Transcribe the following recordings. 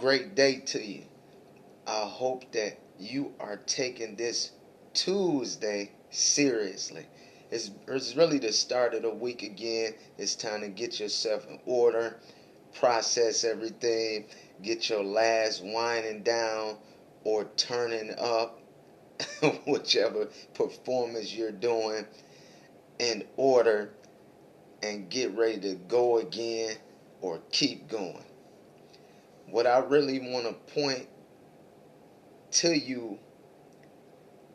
great day to you. I hope that you are taking this Tuesday seriously. It's really the start of the week again. It's time to get yourself in order, process everything, get your last winding down or turning up, whichever performance you're doing, in order, and get ready to go again or keep going. What I really want to point to you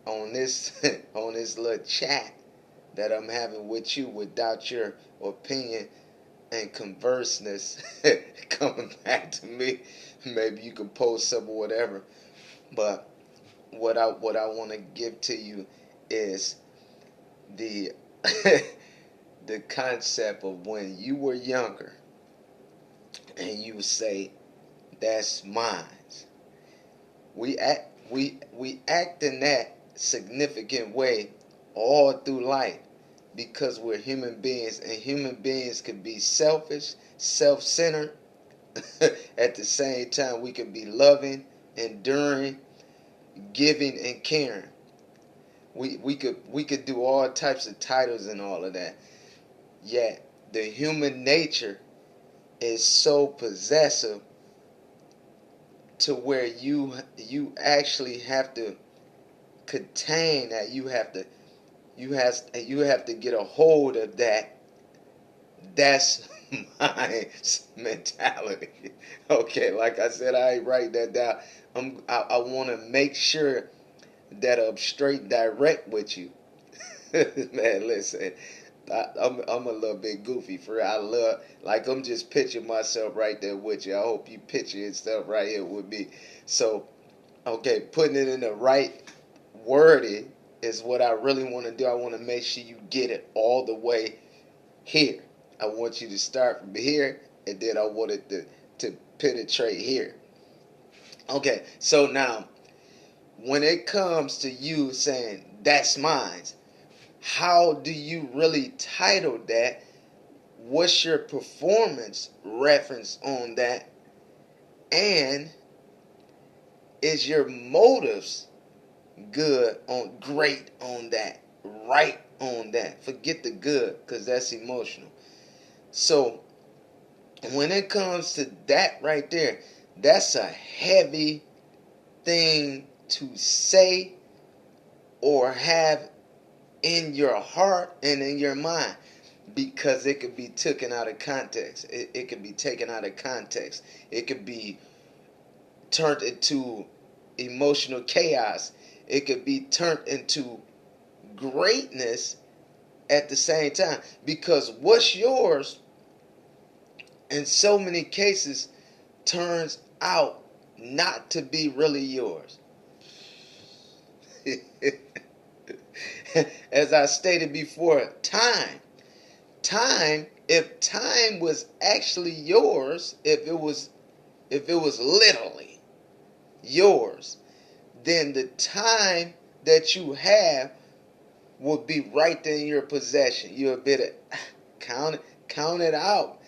on this on this little chat that I'm having with you without your opinion and converseness coming back to me. Maybe you can post some or whatever. But what I want to give to you is the the concept of when you were younger and you say, that's mine. We act in that significant way all through life because we're human beings, and human beings can be selfish, self-centered. At the same time, we can be loving, enduring, giving, and caring. We could do all types of titles and all of that. Yet the human nature is so possessive to where you actually have to contain that. You have to get a hold of that. That's my mentality. Okay, like I said, I ain't write that down. I want to make sure that I'm straight direct with you. Man, listen, I'm a little bit goofy for real. I love, like, I'm just picturing myself right there with you. I hope you picture stuff right here with me. So, okay, putting it in the right wording is what I really want to do. I want to make sure you get it all the way here. I want you to start from here, and then I want it to penetrate here. Okay, so now, when it comes to you saying, that's mine, how do you really title that? What's your performance reference on that? And is your motives great on that, right on that? Forget the good, because that's emotional. So when it comes to that right there, that's a heavy thing to say or have in your heart and in your mind, because it could be taken out of context. It could be taken out of context. It could be turned into emotional chaos. It could be turned into greatness at the same time, because what's yours in so many cases turns out not to be really yours. As I stated before, if time was actually yours, if it was literally yours, then the time that you have will be right there in your possession. You'll be able to count it out,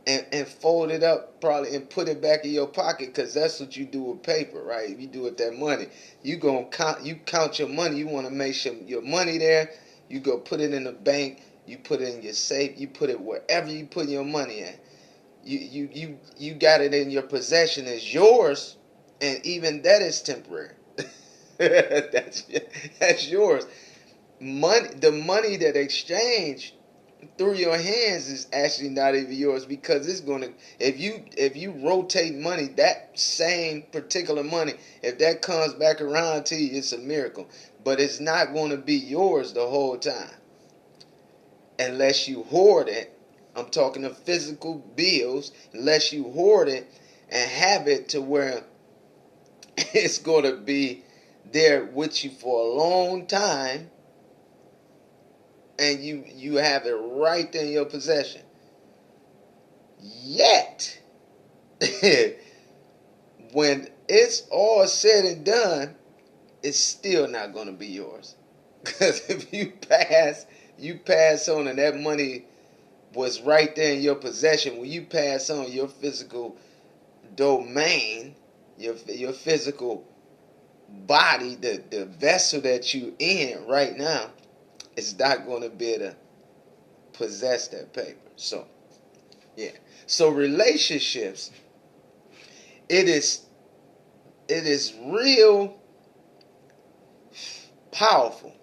and fold it up probably and put it back in your pocket, because that's what you do with paper, right? If you do with that money, you count your money. You want to make sure your money there. You go put it in the bank. You put it in your safe. You put it wherever you put your money at. You got it in your possession as yours, and even that is temporary. that's yours. The money that exchanged through your hands is actually not even yours, because it's going to, if you rotate money, that same particular money, if that comes back around to you, it's a miracle. But it's not going to be yours the whole time unless you hoard it. I'm talking of physical bills. Unless you hoard it and have it to where it's going to be there with you for a long time, and you have it right there in your possession. Yet, when it's all said and done, it's still not going to be yours. Because if you pass on, and that money was right there in your possession, when you pass on, your physical domain, your physical body, the vessel that you in right now, is not going to be able to possess that paper. So yeah. So relationships, it is real powerful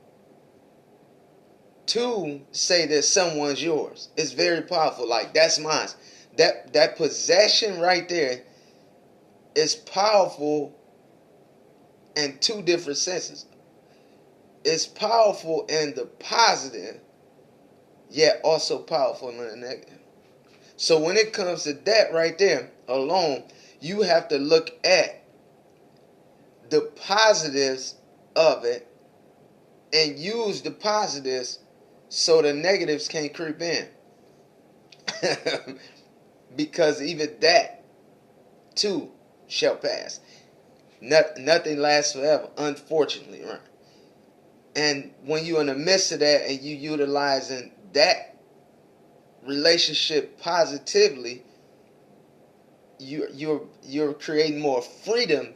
to say that someone's yours. It's very powerful. Like, that's mine. That possession right there is powerful in two different senses. It's powerful in the positive, yet also powerful in the negative. So when it comes to that right there alone, you have to look at the positives of it and use the positives so the negatives can't creep in. Because even that too shall pass. Nothing lasts forever, unfortunately, right? And when you're in the midst of that and you utilizing that relationship positively, you're creating more freedom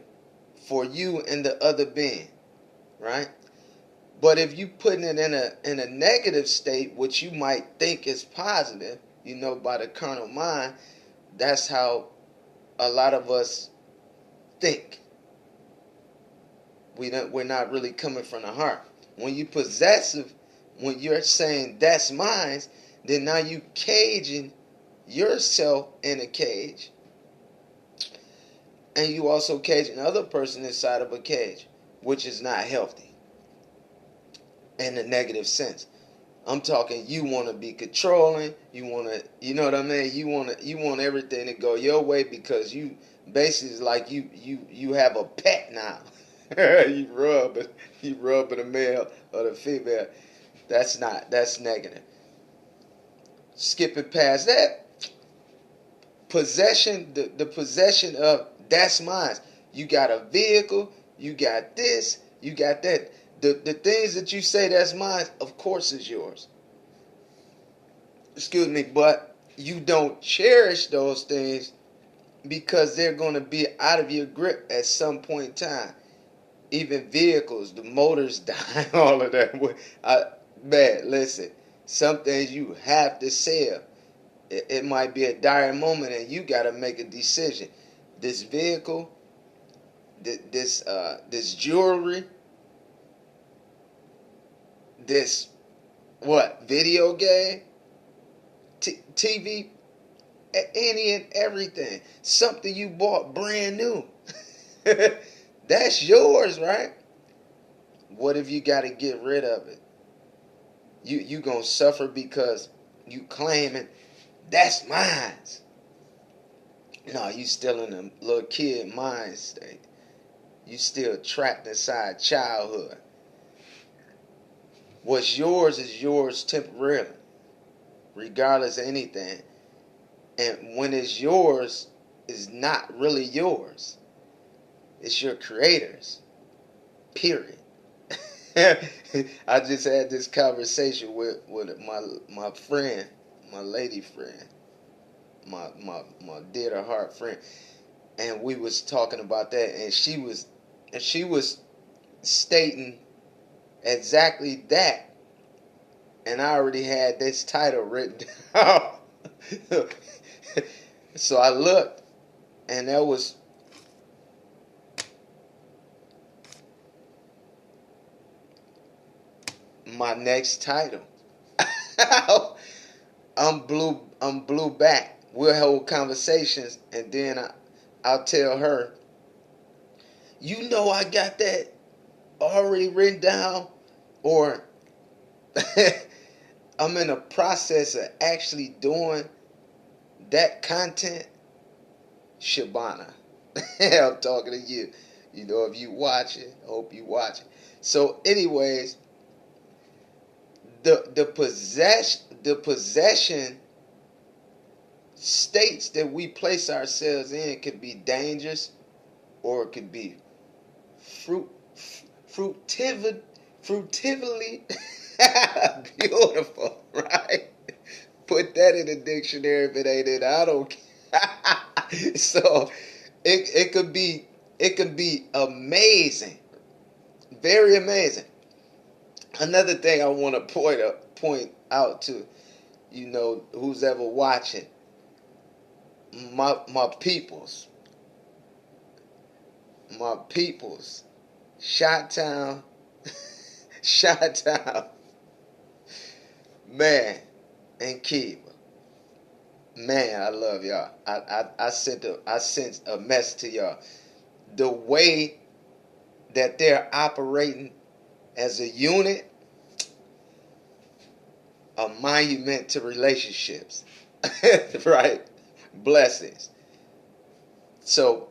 for you and the other being, right? But if you putting it in a negative state, which you might think is positive, by the carnal mind, that's how a lot of us think. We're not really coming from the heart. When you possessive, when you're saying that's mine, then now you caging yourself in a cage, and you also caging another person inside of a cage, which is not healthy in a negative sense. I'm talking, you want to be controlling, you want to, you know what I mean? You want everything to go your way because you basically, it's like you have a pet now. you rubbing the male or the female. That's negative. Skipping past that, possession, the possession of that's mine. You got a vehicle, you got this, you got that. The things that you say that's mine, of course, is yours. Excuse me, but you don't cherish those things because they're going to be out of your grip at some point in time. Even vehicles, the motors die, all of that. Man, listen, some things you have to sell. It might be a dire moment and you got to make a decision. This vehicle, this jewelry, this video game, TV, any and everything, something you bought brand new, that's yours, right? What if you got to get rid of it? You gonna suffer because you claiming that's mine. No, you still in a little kid mind state. You still trapped inside childhood. What's yours is yours temporarily, regardless of anything. And when it's yours, it's not really yours. It's your creator's. Period. I just had this conversation with my friend, my lady friend, my dear to heart friend, and we was talking about that, and she was stating exactly that, and I already had this title written down. So I looked, and that was my next title. I'm blue back. We'll hold conversations, and then I'll tell her, I got that already written down, or I'm in the process of actually doing that content. Shabana. I'm talking to you. If you watch it, hope you watch it. So anyways, the possession states that we place ourselves in could be dangerous, or it could be fruitively beautiful, right? Put that in the dictionary if it ain't it. I don't care. So it could be amazing, very amazing. Another thing I want to point out to who's ever watching, my peoples, my peoples, Shot Town, Shot Town, man, and Kiva. Man, I love y'all. I sent a message to y'all. The way that they're operating as a unit, a monument to relationships. Right? Blessings. So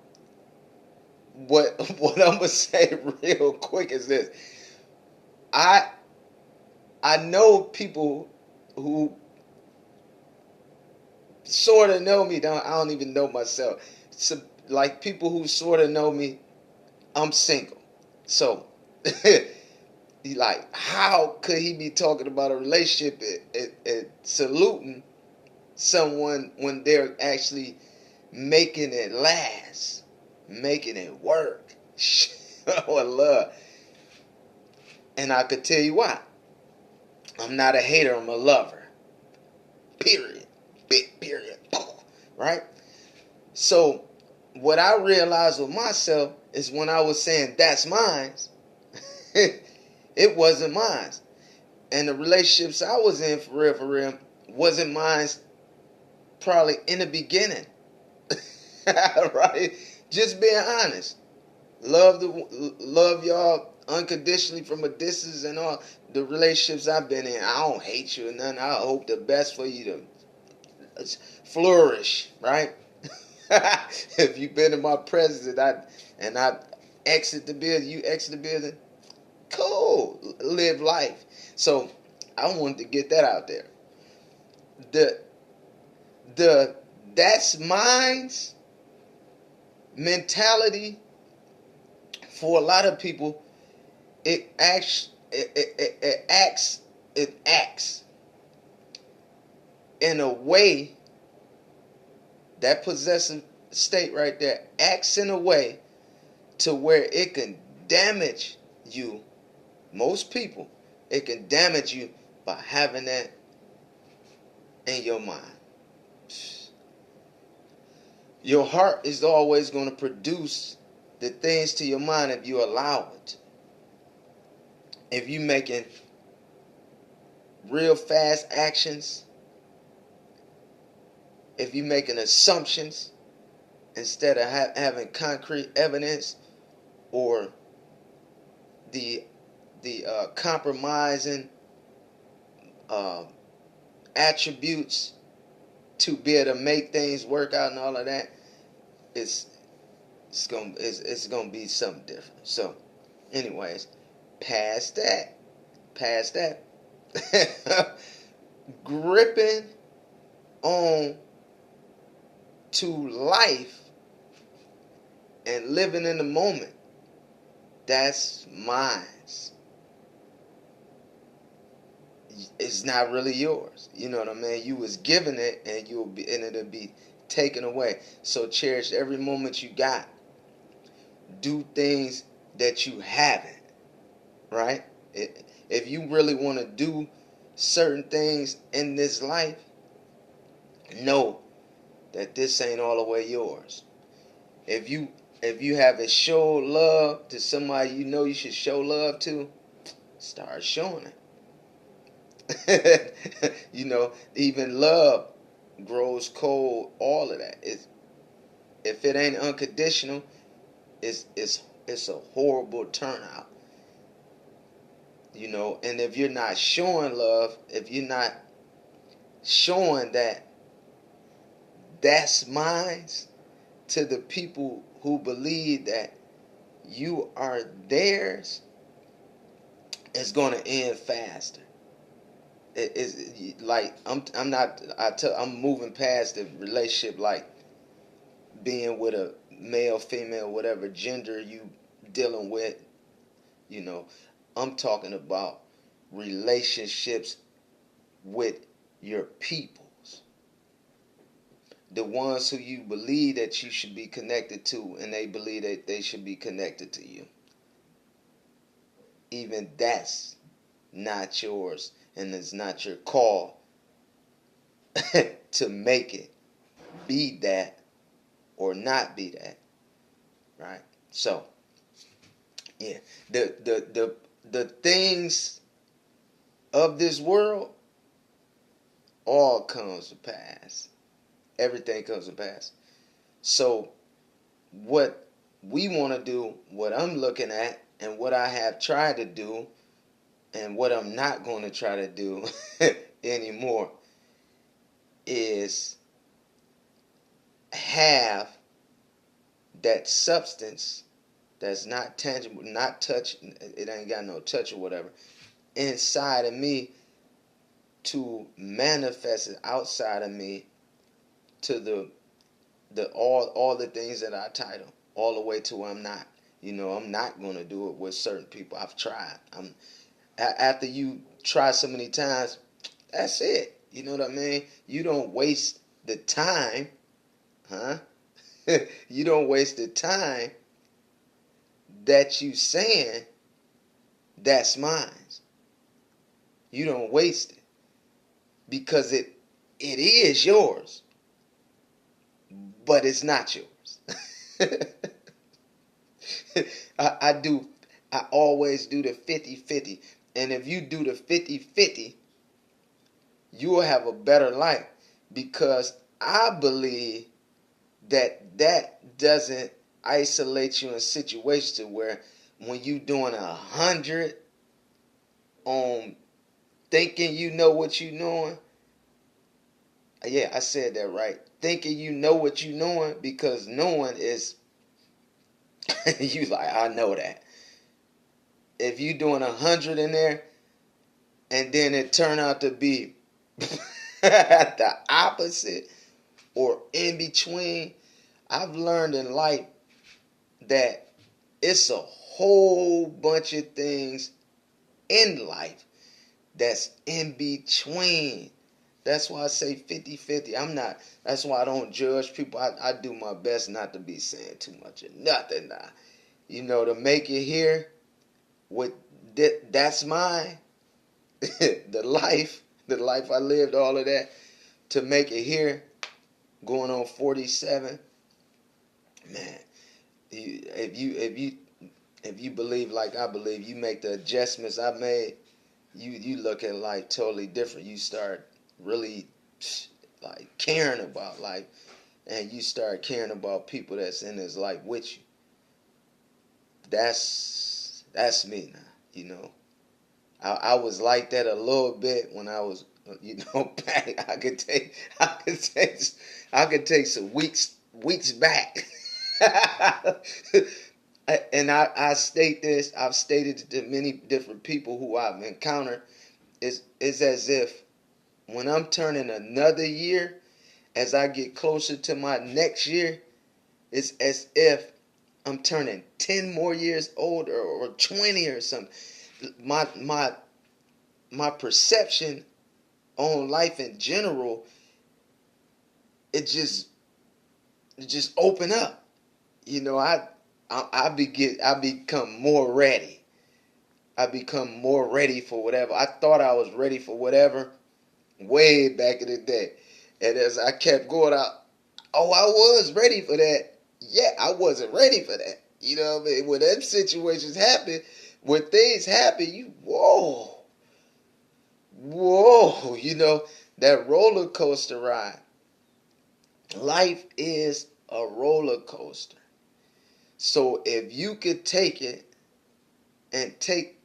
what I'm gonna say real quick is this. I know people who sort of know me. I don't even know myself. So, like people who sort of know me, I'm single. So he like, how could he be talking about a relationship and saluting someone when they're actually making it last, making it work? Oh, I love. And I could tell you why. I'm not a hater, I'm a lover. Period. Big period. Right? So what I realized with myself is when I was saying that's mine, it wasn't mine. And the relationships I was in for real, wasn't mine probably in the beginning. Right? Just being honest. Love y'all unconditionally from a distance and all the relationships I've been in. I don't hate you or nothing. I hope the best for you to flourish, right? If you've been in my presence and I exit the building, you exit the building, cool. Live life. So I wanted to get that out there. The the that's mine's mentality for a lot of people, it acts in a way, that possessive state right there acts in a way to where it can damage you. Most people, it can damage you by having that in your mind. Your heart is always going to produce the things to your mind if you allow it. If you making real fast actions, if you making assumptions instead of having concrete evidence, or the compromising uh, attributes to be able to make things work out and all of that, it's gonna be something different. So, anyways, past that, gripping on to life and living in the moment. That's mine. It's not really yours. You know what I mean? You was given it, and it'll be taken away. So cherish every moment you got. Do things that you haven't. Right? If you really want to do certain things in this life, know that this ain't all the way yours. If you haven't showed love to somebody you know you should show love to, start showing it. Even love grows cold. All of that. If it ain't unconditional, it's a horrible turnout. And if you're not showing love, if you're not showing that's mine to the people who believe that you are theirs, it's going to end faster. It's like I'm moving past the relationship, like being with a male, female, whatever gender you dealing with. I'm talking about relationships with your peoples. the ones who you believe that you should be connected to, and they believe that they should be connected to you. Even that's not yours, and it's not your call to make it be that or not be that, right? So, yeah, the things of this world all comes to pass. Everything comes to pass. So, what we want to do, what I'm looking at, and what I have tried to do, and what I'm not going to try to do anymore, is have that substance that's not tangible, not touch, it ain't got no touch or whatever, inside of me, to manifest it outside of me to the all the things that I title, all the way to where I'm not. I'm not going to do it with certain people. I've tried. After you try so many times, that's it. You know what I mean? You don't waste the time, huh? You don't waste the time that you saying that's mine. You don't waste it, because it is yours, but it's not yours. I always do the 50-50. And if you do the 50-50, you will have a better life, because I believe that doesn't isolate you in situations where when you doing 100 on thinking you know what you knowing. Yeah, I said that right. Thinking you know what you knowing, because knowing is you like, I know that. If you doing 100 in there and then it turn out to be the opposite or in between, I've learned in life that it's a whole bunch of things in life that's in between. That's why I say 50-50. That's why I don't judge people. I do my best not to be saying too much of nothing now. To make it here with that's mine. the life I lived, all of that, to make it here, going on 47. Man, if you believe like I believe, you make the adjustments I made, you look at life totally different. You start really like caring about life, and you start caring about people that's in this life with you. That's me now. I was like that a little bit when I was, back. I could take some weeks back. And I state this. I've stated it to many different people who I've encountered. It's as if when I'm turning another year, as I get closer to my next year, it's as if I'm turning 10 more years older, or 20 or something. My perception on life in general, it just open up. I become more ready. I become more ready for whatever. I thought I was ready for whatever way back in the day. And as I kept going out, I was ready for that. Yeah, I wasn't ready for that. You know what I mean? When them situations happen, when things happen, whoa, that roller coaster ride. Life is a roller coaster. So if you could take it and take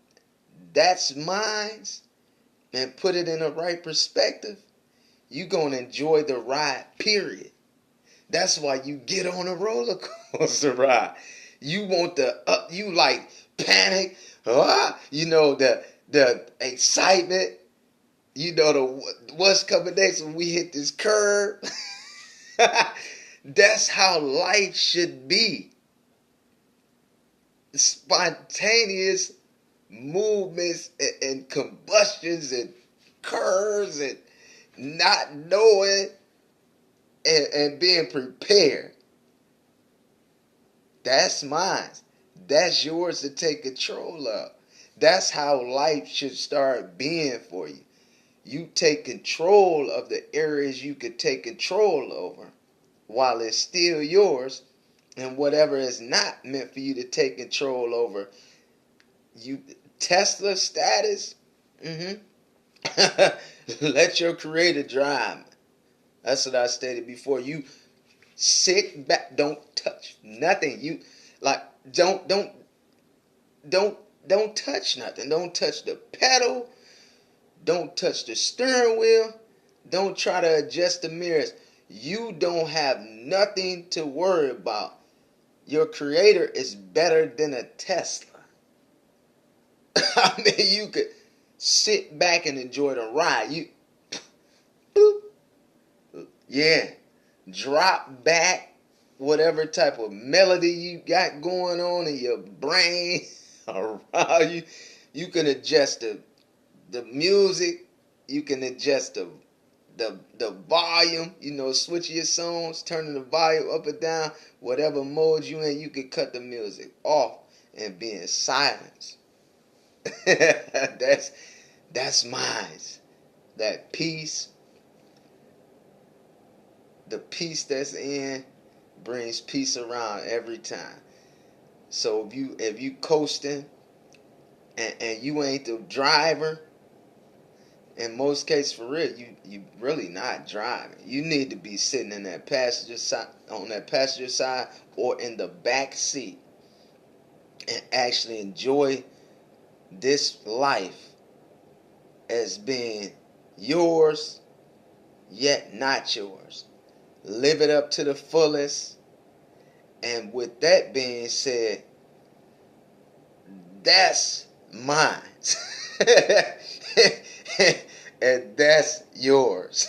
that's mine and put it in the right perspective, you're going to enjoy the ride, period. That's why you get on a roller coaster ride. You want you like panic, the excitement, what's coming next when we hit this curve. That's how life should be. Spontaneous movements and combustions and curves and not knowing and being prepared. That's mine. That's yours to take control of. That's how life should start being for you. You take control of the areas you could take control over while it's still yours, and whatever is not meant for you to take control over, you Tesla status, mm-hmm. Let your creator drive. That's what I stated before. You sit back, don't touch nothing. You like don't don't touch nothing. Don't touch the pedal. Don't touch the steering wheel. Don't try to adjust the mirrors. You don't have nothing to worry about. Your creator is better than a Tesla. I mean, you could sit back and enjoy the ride. You, boop, yeah, drop back whatever type of melody you got going on in your brain around you. You can adjust the music. You can adjust the volume. You know, switch your songs, turning the volume up or down, whatever mode you in. You can cut the music off and be in silence. that's mine. That peace, the peace that's in, brings peace around every time. So if you coasting and you ain't the driver, in most cases for real, you really not driving. You need to be sitting in that passenger side, on that passenger side, or in the back seat, and actually enjoy this life as being yours, yet not yours. Live it up to the fullest. And with that being said, that's mine. And that's yours.